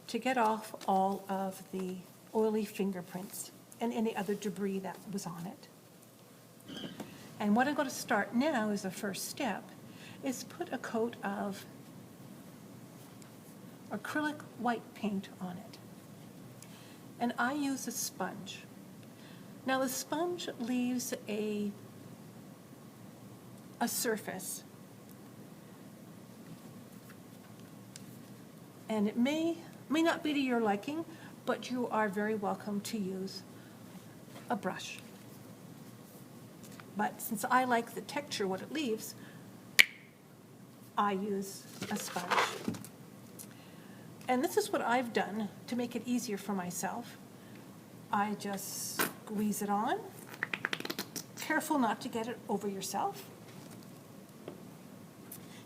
to get off all of the oily fingerprints and any other debris that was on it. And what I'm going to start now as the first step is put a coat of acrylic white paint on it. And I use a sponge. Now the sponge leaves a surface, and it may not be to your liking, but you are very welcome to use a brush. But since I like the texture, what it leaves, I use a sponge. And this is what I've done to make it easier for myself. I just squeeze it on. Careful not to get it over yourself.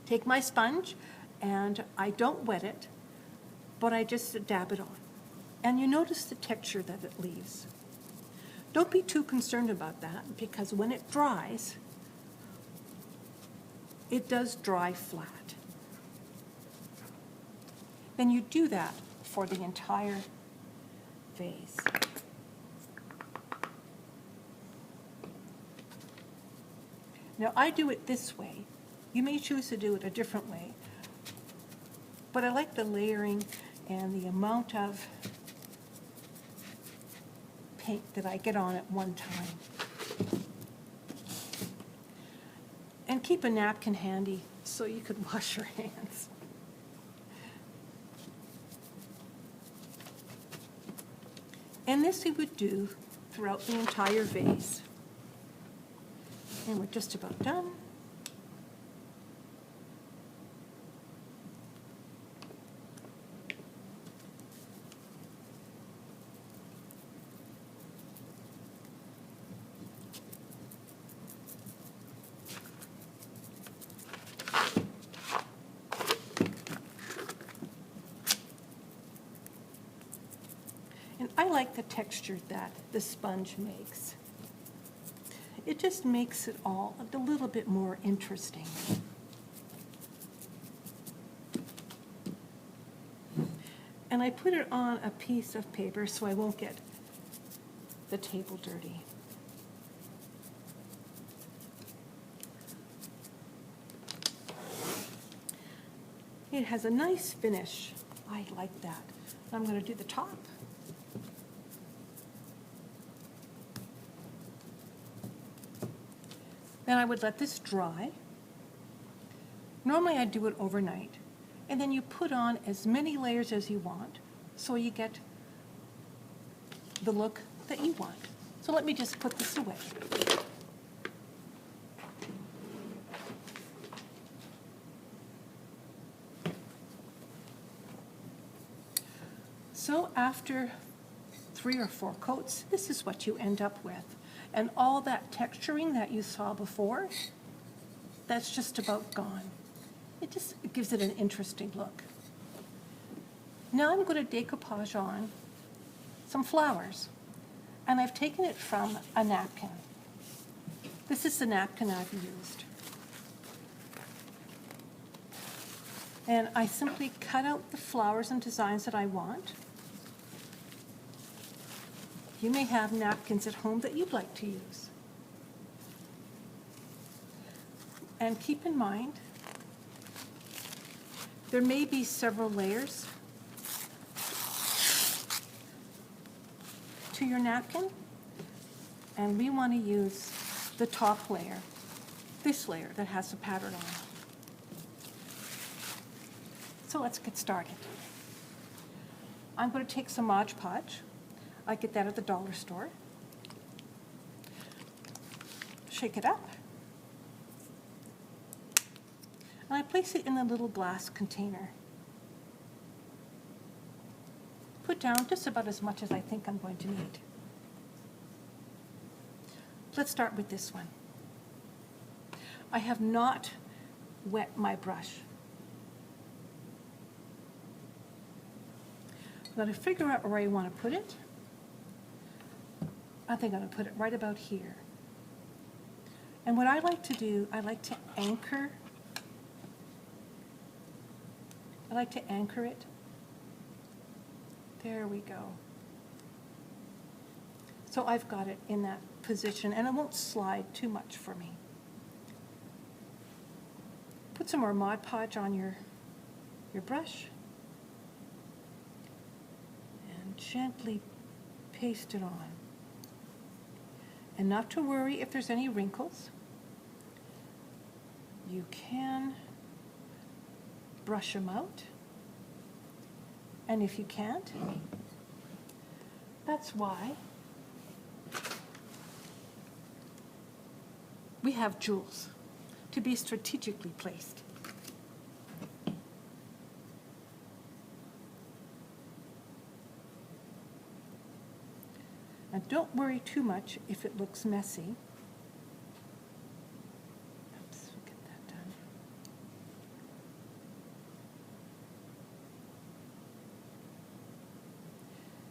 Take my sponge, and I don't wet it, but I just dab it on. And you notice the texture that it leaves. Don't be too concerned about that, because when it dries, it does dry flat. Then you do that for the entire vase. Now I do it this way. You may choose to do it a different way, but I like the layering and the amount of paint that I get on at one time. And keep a napkin handy so you could wash your hands. And this we would do throughout the entire vase. And we're just about done. And I like the texture that the sponge makes. It just makes it all a little bit more interesting. And I put it on a piece of paper so I won't get the table dirty. It has a nice finish. I like that. I'm going to do the top. Then I would let this dry. Normally I do it overnight. And then you put on as many layers as you want so you get the look that you want. So let me just put this away. So after 3 or 4 coats, this is what you end up with. And all that texturing that you saw before, that's just about gone. It just gives it an interesting look. Now I'm going to decoupage on some flowers. And I've taken it from a napkin. This is the napkin I've used. And I simply cut out the flowers and designs that I want. You may have napkins at home that you'd like to use. And keep in mind, there may be several layers to your napkin, and we want to use the top layer, this layer that has the pattern on it. So let's get started. I'm going to take some Mod Podge. I get that at the dollar store. Shake it up. And I place it in a little glass container. Put down just about as much as I think I'm going to need. Let's start with this one. I have not wet my brush. I'm going to figure out where I want to put it. I think I'm going to put it right about here. And what I like to do, I like to anchor it There we go. So I've got it in that position, and it won't slide too much for me. Put some more Mod Podge on your brush, and gently paste it on. And not to worry if there's any wrinkles. You can brush them out. And if you can't, that's why we have jewels to be strategically placed. And don't worry too much if it looks messy. Oops, get that done.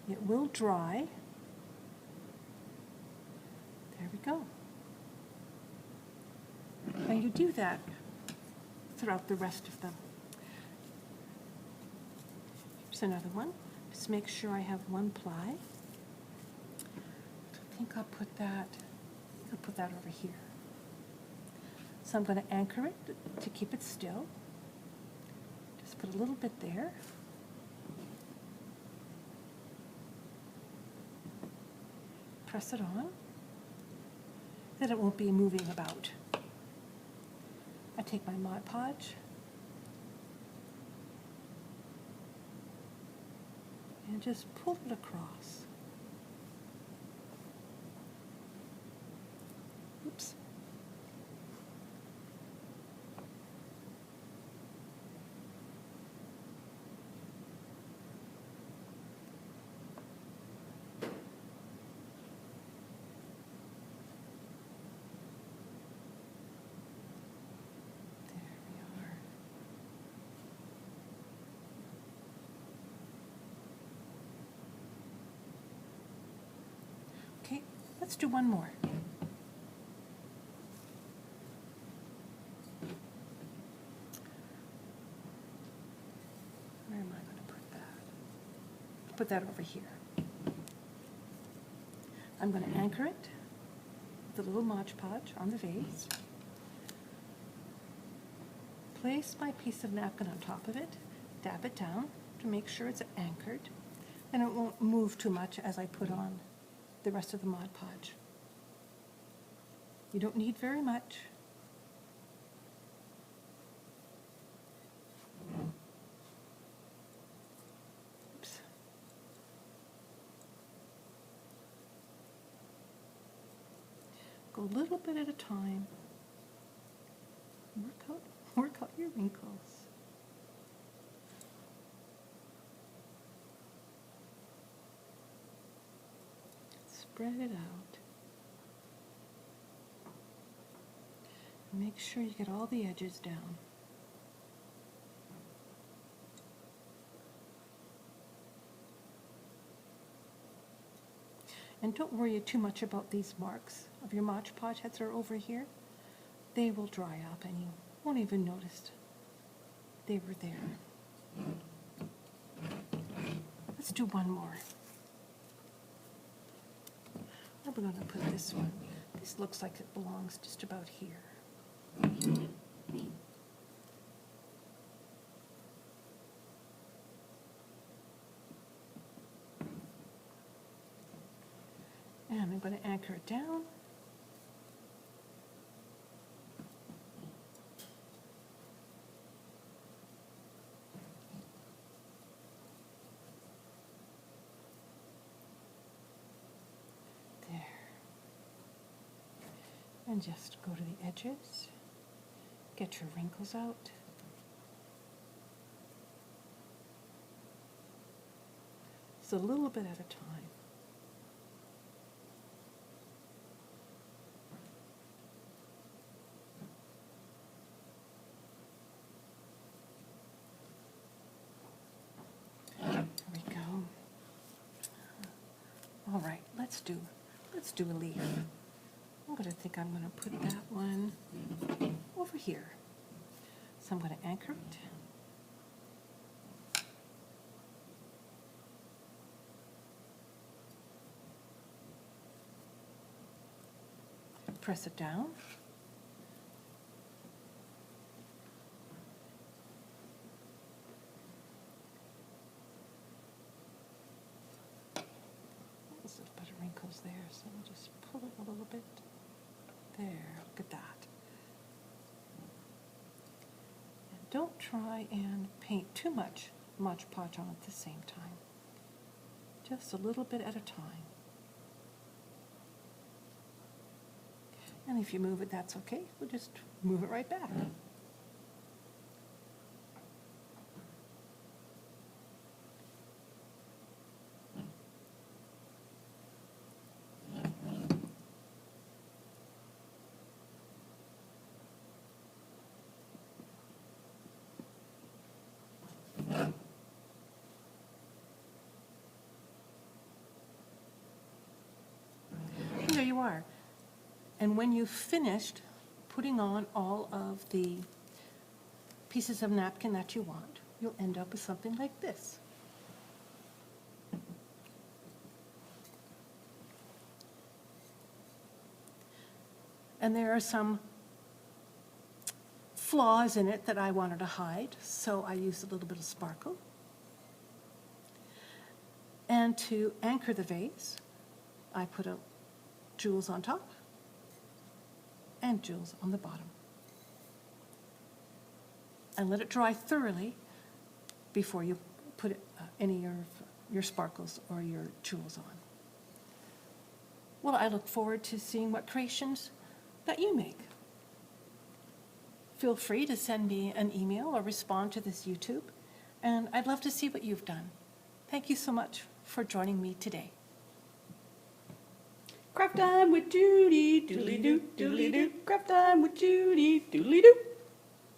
It will dry. There we go. And you do that throughout the rest of them. Here's another one. Just make sure I have one ply. I think I'll put that over here. So I'm going to anchor it to keep it still. Just put a little bit there. Press it on. Then it won't be moving about. I take my Mod Podge and just pull it across. Oops. Okay, let's do one more. Where am I going to put that? Put that over here. I'm going to anchor it with a little Mod Podge on the vase. Place my piece of napkin on top of it, dab it down to make sure it's anchored, and it won't move too much as I put on the rest of the Mod Podge. You don't need very much. Oops. Go a little bit at a time. Work out your wrinkles. Spread it out. Make sure you get all the edges down. And don't worry too much about these marks of your Mod Podge that are over here. They will dry up and you won't even notice they were there. Let's do one more. I'm going to put this one. This looks like it belongs just about here. And I'm going to anchor it down. And just go to the edges, get your wrinkles out. Just a little bit at a time. There we go. All right, let's do a leaf. I'm going to put that one over here. So I'm going to anchor it. press it down. There's a bit of wrinkles there, so I'll just pull it a little bit. There, look at that. And don't try and paint too much Mod Podge on at the same time. Just a little bit at a time. And if you move it, that's okay. We'll just move it right back. And there you are. And when you've finished putting on all of the pieces of napkin that you want, you'll end up with something like this. And there are some flaws in it that I wanted to hide, so I used a little bit of sparkle. And to anchor the vase, I put jewels on top and jewels on the bottom. And let it dry thoroughly before you put any of your sparkles or your jewels on. Well, I look forward to seeing what creations that you make. Feel free to send me an email or respond to this YouTube, and I'd love to see what you've done. Thank you so much for joining me today. Craft time with Judy, doodly doo, doodly doo. Craft time with Judy, doodly doo.